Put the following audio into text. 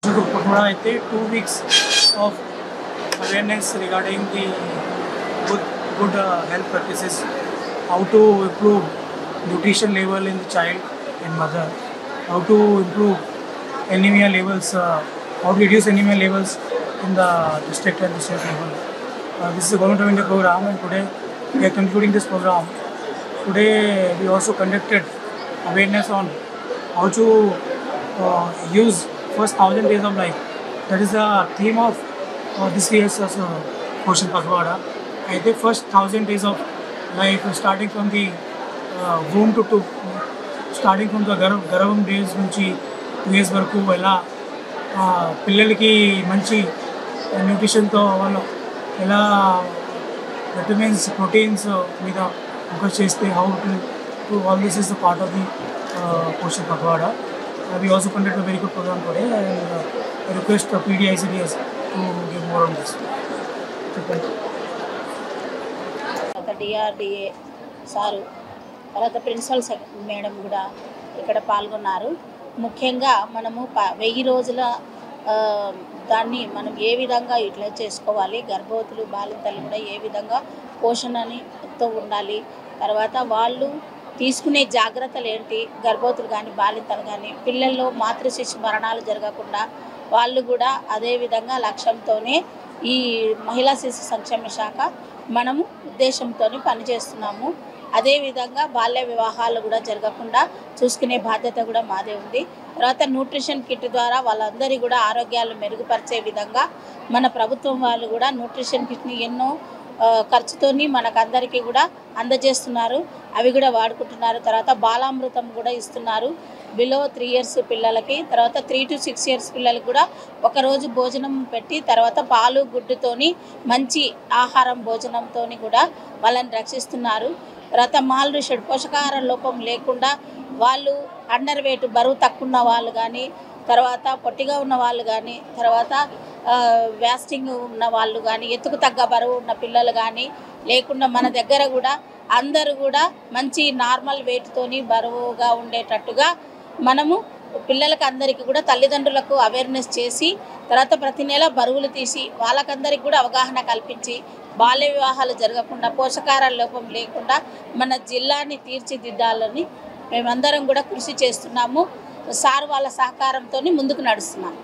I take 2 weeks of awareness regarding the good health practices, how to improve nutrition level in the child and mother, how to improve anemia levels, how to reduce anemia levels in the district and the state level. This is a Government of India program, and today we are concluding this program. Today we also conducted awareness on how to use first 1000 days of life. That is the theme of this year's Poshan Pakhwada. I think first 1000 days of life, starting from the womb to starting from the గర్భం days నుంచి 2 years వరకు ఎలా పిల్లలకి మంచి న్యూట్రిషన్తో వాళ్ళు ఎలా vitamins proteins మీద focus చేస్తే how to all this is the part of the Poshan Pakhwada. We also conducted a very good program today, and I request PDICDS to give more on this. DRDA sir తర్వాత principal madam కూడా ఇక్కడ పాల్గొన్నారు. ముఖ్యంగా మనము 1000 రోజుల దాన్ని మనం ఏ విధంగా యూటిలైజ్ చేసుకోవాలి, గర్భవతులు బాలింతలు కూడా ఏ విధంగా పోషణతో ఉండాలి, తర్వాత వాళ్ళు తీసుకునే జాగ్రత్తలు ఏంటి, గర్భవతులు కానీ బాలింతలు కానీ పిల్లల్లో మాతృశిశు మరణాలు జరగకుండా వాళ్ళు కూడా అదేవిధంగా లక్ష్యంతోనే ఈ మహిళా శిశు సంక్షేమ శాఖ మనము ఉద్దేశంతో పనిచేస్తున్నాము. అదేవిధంగా బాల్య వివాహాలు కూడా జరగకుండా చూసుకునే బాధ్యత కూడా మాదే ఉంది. తర్వాత న్యూట్రిషన్ కిట్ ద్వారా వాళ్ళందరి కూడా ఆరోగ్యాలు మెరుగుపరిచే విధంగా మన ప్రభుత్వం వాళ్ళు కూడా న్యూట్రిషన్ కిట్ని ఎన్నో ఖర్చుతోని మనకందరికీ కూడా అందజేస్తున్నారు. అవి కూడా వాడుకుంటున్నారు. తర్వాత బాలామృతం కూడా ఇస్తున్నారు బిలో 3 years పిల్లలకి. తర్వాత 3 to 6 years పిల్లలకి కూడా ఒకరోజు భోజనం పెట్టి తర్వాత పాలు గుడ్డుతోని మంచి ఆహారం భోజనంతో కూడా వాళ్ళని రక్షిస్తున్నారు. తర్వాత మాల్న్యూట్రిషన్ పోషకాహార లోపం లేకుండా వాళ్ళు అండర్ వెయిట్ బరువు తక్కువ ఉన్న వాళ్ళు కానీ, తర్వాత పొట్టిగా ఉన్న వాళ్ళు కానీ, తర్వాత వ్యాస్టింగ్ ఉన్న వాళ్ళు కానీ, ఎత్తుకు తగ్గ బరువు ఉన్న పిల్లలు కానీ లేకుండా మన దగ్గర కూడా అందరూ కూడా మంచి నార్మల్ వెయిట్తోని బరువుగా ఉండేటట్టుగా మనము పిల్లలకి అందరికీ కూడా తల్లిదండ్రులకు అవేర్నెస్ చేసి తర్వాత ప్రతి నెల బరువులు తీసి వాళ్ళకందరికీ కూడా అవగాహన కల్పించి బాల్య వివాహాలు జరగకుండా పోషకాహార లోపం లేకుండా మన జిల్లాని తీర్చిదిద్దాలని మేమందరం కూడా కృషి చేస్తున్నాము. సార్ వాళ్ళ సహకారంతో ముందుకు నడుస్తున్నాము.